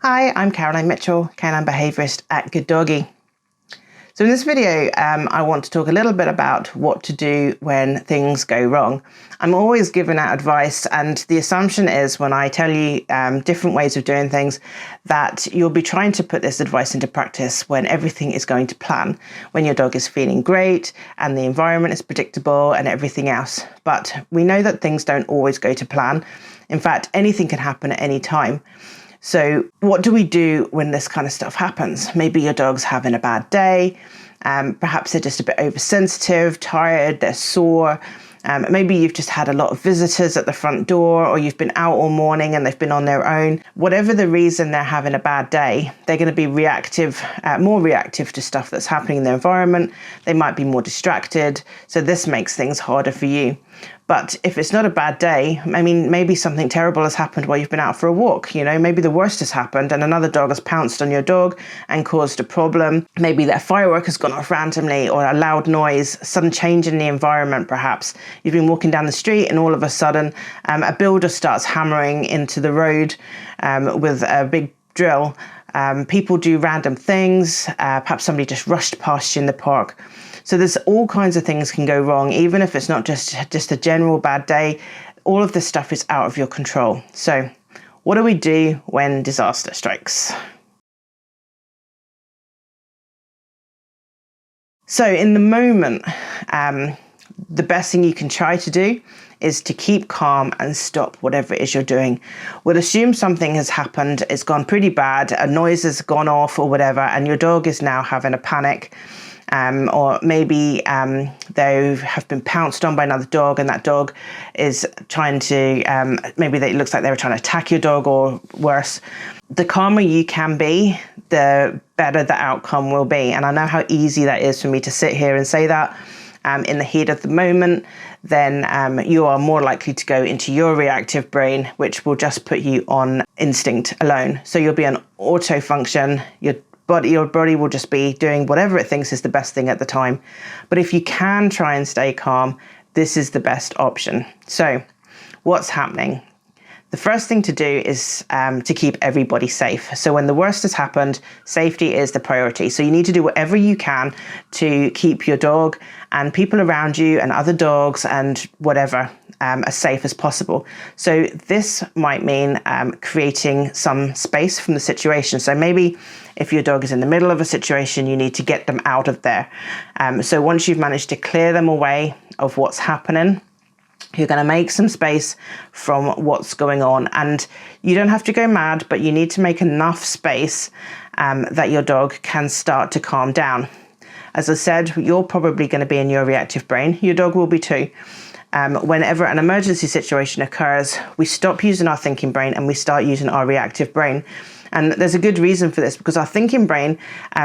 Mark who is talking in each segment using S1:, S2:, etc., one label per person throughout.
S1: Hi, I'm Caroline Mitchell, Canine Behaviourist at Good Doggy. So in this video, I want to talk a little bit about what to do when things go wrong. I'm always giving out advice, and the assumption is when I tell you different ways of doing things that you'll be trying to put this advice into practice when everything is going to plan, when your dog is feeling great and the environment is predictable and everything else. But we know that things don't always go to plan. In fact, anything can happen at any time. So what do we do when this kind of stuff happens? Maybe your dog's having a bad day. Perhaps they're just a bit oversensitive, tired, they're sore. Maybe you've just had a lot of visitors at the front door, or you've been out all morning and they've been on their own. Whatever the reason they're having a bad day, they're going to be more reactive to stuff that's happening in their environment. They might be more distracted. So this makes things harder for you. But if it's not a bad day, maybe something terrible has happened while you've been out for a walk. Maybe the worst has happened and another dog has pounced on your dog and caused a problem. Maybe their firework has gone off randomly, or a loud noise, sudden change in the environment perhaps. You've been walking down the street and all of a sudden a builder starts hammering into the road with a big drill. People do random things. Perhaps somebody just rushed past you in the park. So there's all kinds of things can go wrong, even if it's not just a general bad day. All of this stuff is out of your control. So what do we do when disaster strikes? So in the moment, the best thing you can try to do is to keep calm and stop whatever it is you're doing. We'll assume something has happened, it's gone pretty bad, a noise has gone off or whatever, and your dog is now having a panic. Or maybe they have been pounced on by another dog, and that dog is trying to, maybe it looks like they were trying to attack your dog or worse. The calmer you can be, the better the outcome will be. And I know how easy that is for me to sit here and say that in the heat of the moment. Then you are more likely to go into your reactive brain, which will just put you on instinct alone. So you'll be on auto function. Your body will just be doing whatever it thinks is the best thing at the time. But if you can try and stay calm, this is the best option. So what's happening? The first thing to do is to keep everybody safe. So when the worst has happened, safety is the priority. So you need to do whatever you can to keep your dog and people around you and other dogs and whatever as safe as possible. So this might mean creating some space from the situation. So maybe if your dog is in the middle of a situation, you need to get them out of there. So once you've managed to clear them away of what's happening, you're going to make some space from what's going on. And you don't have to go mad, but you need to make enough space that your dog can start to calm down. As I said, you're probably going to be in your reactive brain. Your dog will be too. Whenever an emergency situation occurs, we stop using our thinking brain and we start using our reactive brain. And there's a good reason for this, because our thinking brain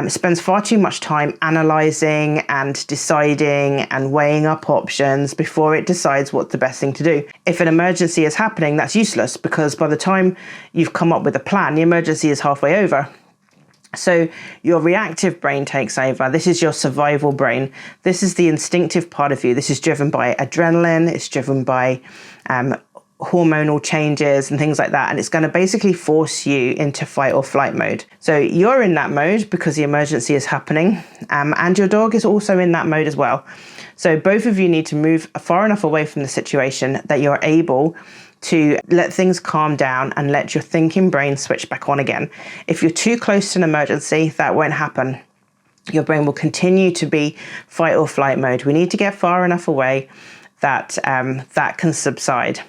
S1: spends far too much time analysing and deciding and weighing up options before it decides what's the best thing to do. If an emergency is happening, that's useless, because by the time you've come up with a plan, the emergency is halfway over. So your reactive brain takes over. This is your survival brain. This is the instinctive part of you. This is driven by adrenaline. It's driven by hormonal changes and things like that, and it's going to basically force you into fight or flight mode. So you're in that mode because the emergency is happening, and your dog is also in that mode as well. So both of you need to move far enough away from the situation that you're able to let things calm down and let your thinking brain switch back on again. If you're too close to an emergency, that won't happen. Your brain will continue to be fight or flight mode. We need to get far enough away that that can subside.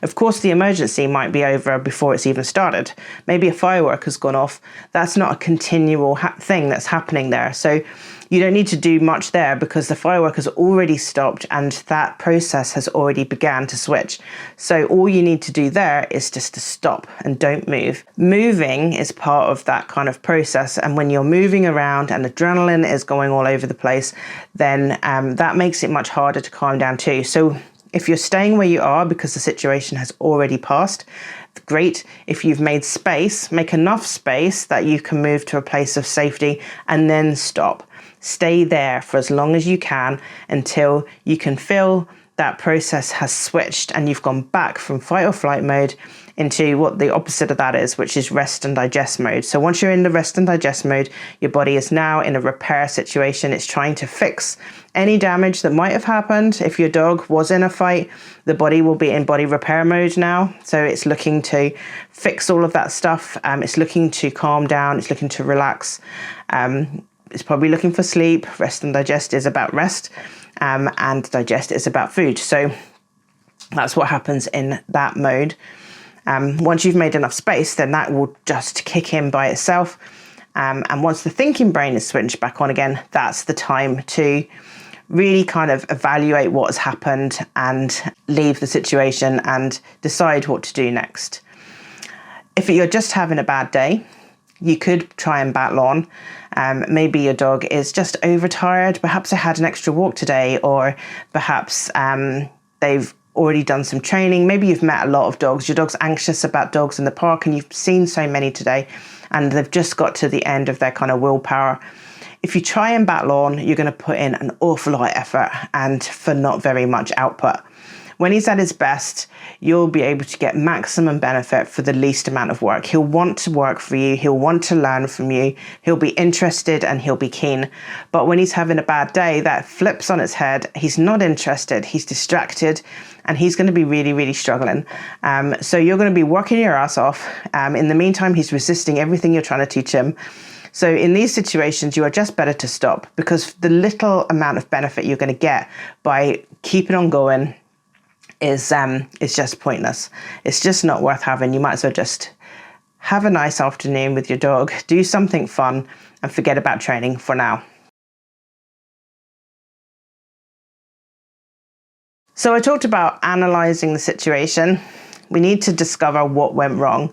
S1: Of course, the emergency might be over before it's even started. Maybe a firework has gone off. That's not a continual thing that's happening there. So you don't need to do much there because the firework has already stopped and that process has already began to switch. So all you need to do there is just to stop and don't move. Moving is part of that kind of process. And when you're moving around and adrenaline is going all over the place, then that makes it much harder to calm down too. So if you're staying where you are because the situation has already passed, great. If you've made space, make enough space that you can move to a place of safety and then stop. Stay there for as long as you can until you can feel that process has switched and you've gone back from fight or flight mode into what the opposite of that is, which is rest and digest mode. So once you're in the rest and digest mode, your body is now in a repair situation. It's trying to fix any damage that might have happened. If your dog was in a fight, the body will be in body repair mode now. So it's looking to fix all of that stuff. It's looking to calm down. It's looking to relax. It's probably looking for sleep. Rest and digest is about rest, and digest is about food. So that's what happens in that mode. Once you've made enough space, then that will just kick in by itself. And once the thinking brain is switched back on again, that's the time to really kind of evaluate what has happened and leave the situation and decide what to do next. If you're just having a bad day, you could try and battle on. Maybe your dog is just overtired. Perhaps they had an extra walk today, or perhaps they've already done some training. Maybe you've met a lot of dogs. Your dog's anxious about dogs in the park and you've seen so many today and they've just got to the end of their kind of willpower. If you try and battle on, you're going to put in an awful lot of effort and for not very much output. When he's at his best, you'll be able to get maximum benefit for the least amount of work. He'll want to work for you. He'll want to learn from you. He'll be interested and he'll be keen. But when he's having a bad day, that flips on its head. He's not interested. He's distracted and he's going to be really, really struggling. So you're going to be working your ass off. In the meantime, he's resisting everything you're trying to teach him. So in these situations, you are just better to stop, because the little amount of benefit you're going to get by keeping on going is just pointless. It's just not worth having. You might as well just have a nice afternoon with your dog, do something fun, and forget about training for now. So I talked about analysing the situation. We need to discover what went wrong.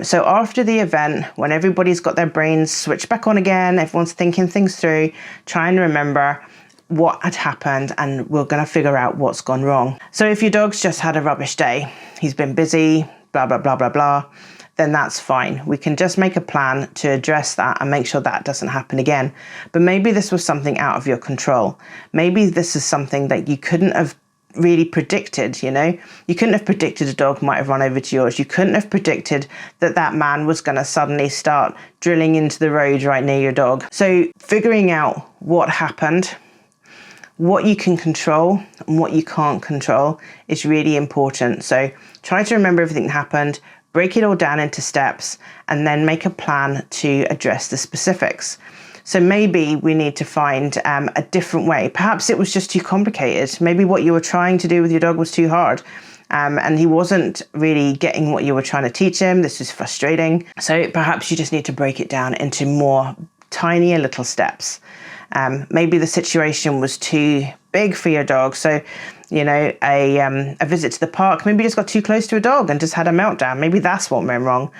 S1: So after the event, when everybody's got their brains switched back on again, everyone's thinking things through, trying to remember what had happened, and we're going to figure out what's gone wrong. So if your dog's just had a rubbish day, he's been busy, blah, blah, blah, blah, blah, then that's fine. We can just make a plan to address that and make sure that doesn't happen again. But maybe this was something out of your control. Maybe this is something that you couldn't have really predicted, you know? You couldn't have predicted a dog might have run over to yours. You couldn't have predicted that that man was going to suddenly start drilling into the road right near your dog. So figuring out what happened, what you can control and what you can't control is really important. So try to remember everything that happened, break it all down into steps, and then make a plan to address the specifics. So maybe we need to find a different way. Perhaps it was just too complicated. Maybe what you were trying to do with your dog was too hard, and he wasn't really getting what you were trying to teach him. This is frustrating. So perhaps you just need to break it down into more tinier little steps. Maybe the situation was too big for your dog. So, you know, a visit to the park, maybe you just got too close to a dog and just had a meltdown. Maybe that's what went wrong.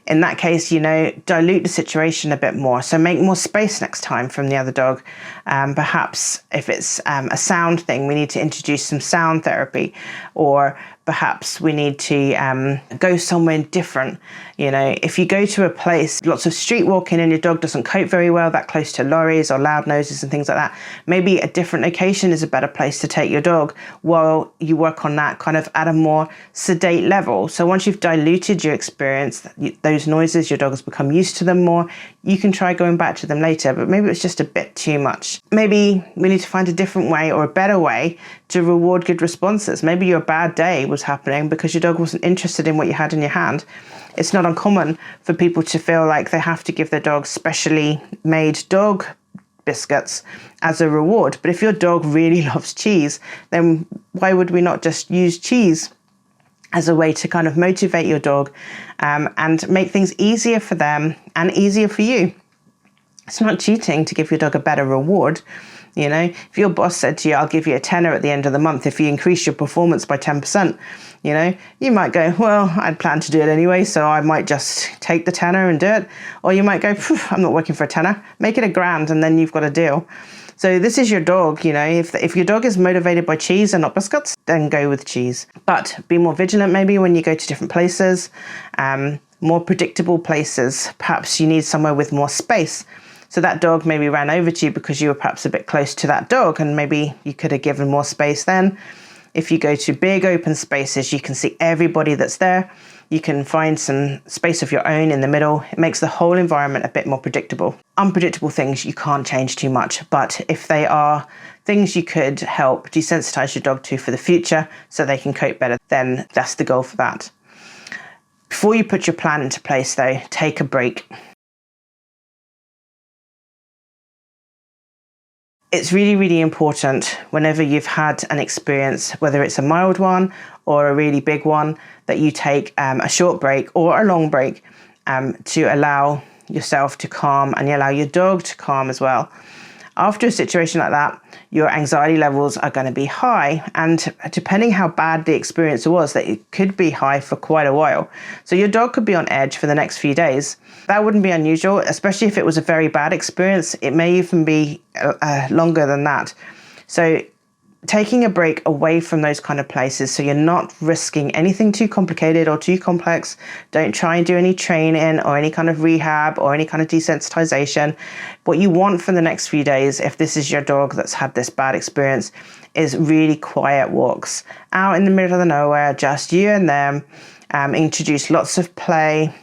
S1: In that case, you know, dilute the situation a bit more. So make more space next time from the other dog. Perhaps if it's a sound thing, we need to introduce some sound therapy, or perhaps we need to go somewhere different. You know, if you go to a place, lots of street walking and your dog doesn't cope very well that close to lorries or loud noses and things like that, maybe a different location is a better place to take your dog while you work on that kind of at a more sedate level. So once you've diluted your experience, those noises, your dog has become used to them more, you can try going back to them later, but maybe it's just a bit too much. Maybe we need to find a different way or a better way to reward good responses. Maybe your bad day was happening because your dog wasn't interested in what you had in your hand. It's not uncommon for people to feel like they have to give their dog specially made dog biscuits as a reward. But if your dog really loves cheese, then why would we not just use cheese as a way to kind of motivate your dog and make things easier for them and easier for you? It's not cheating to give your dog a better reward. You know, if your boss said to you, I'll give you a tenner at the end of the month if you increase your performance by 10%, you know, you might go, well, I'd planned to do it anyway, so I might just take the tenner and do it. Or you might go, I'm not working for a tenner, make it $1,000 and then you've got a deal. So this is your dog, you know, if your dog is motivated by cheese and not biscuits, then go with cheese. But be more vigilant maybe when you go to different places, more predictable places. Perhaps you need somewhere with more space. So that dog maybe ran over to you because you were perhaps a bit close to that dog, and maybe you could have given more space then. If you go to big open spaces, you can see everybody that's there. You can find some space of your own in the middle. It makes the whole environment a bit more predictable. Unpredictable things you can't change too much, but if they are things you could help desensitize your dog to for the future so they can cope better, then that's the goal for that. Before you put your plan into place though, take a break. It's really, really important whenever you've had an experience, whether it's a mild one or a really big one, that you take a short break or a long break to allow yourself to calm and you allow your dog to calm as well. After a situation like that, your anxiety levels are going to be high, and depending how bad the experience was, that it could be high for quite a while. So your dog could be on edge for the next few days. That wouldn't be unusual, especially if it was a very bad experience. It may even be longer than that. So taking a break away from those kind of places, so you're not risking anything too complicated or too complex. Don't try and do any training or any kind of rehab or any kind of desensitization. What you want for the next few days, if this is your dog that's had this bad experience, is really quiet walks out in the middle of the nowhere, just you and them. Introduce lots of play.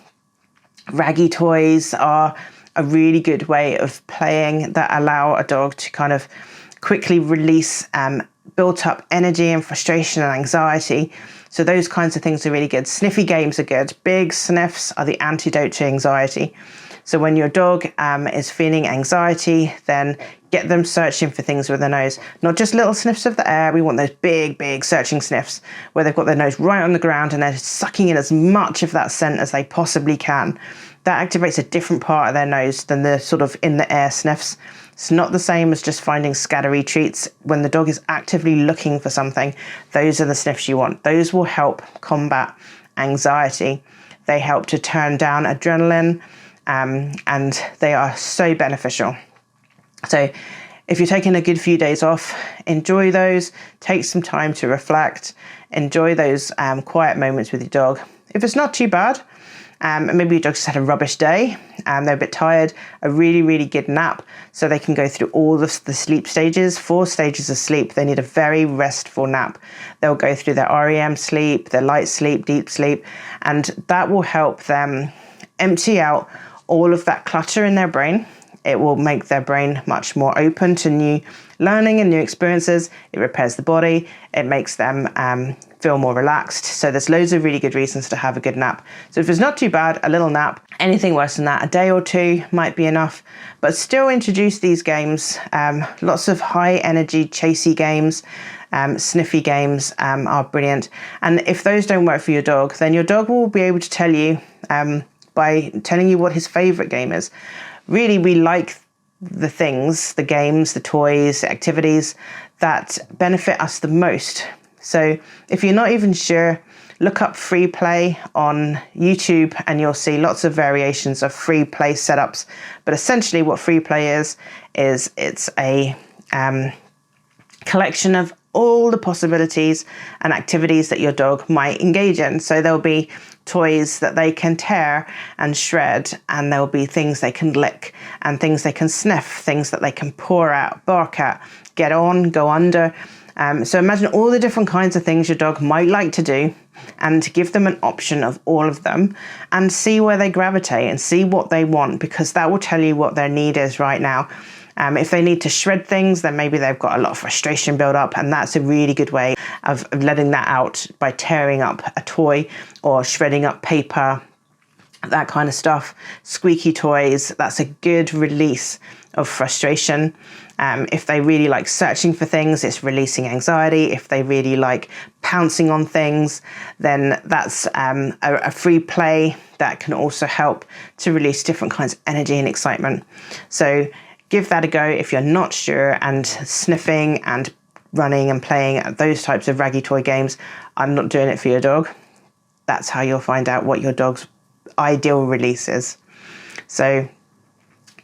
S1: Raggy toys are a really good way of playing that allow a dog to kind of quickly release built up energy and frustration and anxiety. So those kinds of things are really good. Sniffy games are good. Big sniffs are the antidote to anxiety. So when your dog is feeling anxiety, then get them searching for things with their nose. Not just little sniffs of the air. We want those big, big searching sniffs where they've got their nose right on the ground and they're sucking in as much of that scent as they possibly can. That activates a different part of their nose than the sort of in the air sniffs. It's not the same as just finding scattery treats. When the dog is actively looking for something, those are the sniffs you want. Those will help combat anxiety. They help to turn down adrenaline, and they are so beneficial. So if you're taking a good few days off, enjoy those. Take some time to reflect. Enjoy those quiet moments with your dog. If it's not too bad, maybe your dog just had a rubbish day and they're a bit tired, a really, really good nap so they can go through all the sleep stages, 4 stages of sleep. They need a very restful nap. They'll go through their REM sleep, their light sleep, deep sleep, and that will help them empty out all of that clutter in their brain. It will make their brain much more open to new learning and new experiences. It repairs the body. It makes them feel more relaxed. So there's loads of really good reasons to have a good nap. So if it's not too bad, a little nap. Anything worse than that, a day or 2 might be enough. But still introduce these games. Lots of high energy, chasey games, sniffy games are brilliant. And if those don't work for your dog, then your dog will be able to tell you by telling you what his favorite game is. Really, we like the things, the games, the toys, the activities that benefit us the most. So if you're not even sure, look up free play on YouTube and you'll see lots of variations of free play setups. But essentially what free play is it's a collection of all the possibilities and activities that your dog might engage in. So there'll be toys that they can tear and shred, and there'll be things they can lick and things they can sniff, things that they can paw at, bark at, get on, go under. So imagine all the different kinds of things your dog might like to do and give them an option of all of them and see where they gravitate and see what they want, because that will tell you what their need is right now. If they need to shred things, then maybe they've got a lot of frustration built up, and that's a really good way of letting that out by tearing up a toy or shredding up paper, that kind of stuff. Squeaky toys, that's a good release of frustration. If they really like searching for things, it's releasing anxiety. If they really like pouncing on things, then that's a free play that can also help to release different kinds of energy and excitement. So give that a go if you're not sure, and sniffing and running and playing at those types of raggy toy games, I'm not doing it for your dog. That's how you'll find out what your dog's ideal release is. So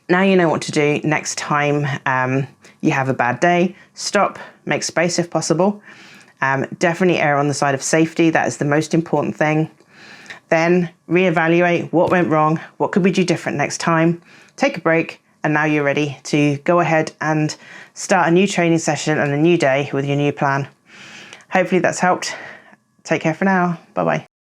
S1: now you know what to do next time you have a bad day. Stop, make space if possible. Definitely err on the side of safety. That is the most important thing. Then reevaluate what went wrong, what could we do different next time, take a break, and now you're ready to go ahead and start a new training session and a new day with your new plan. Hopefully that's helped. Take care for now. Bye bye.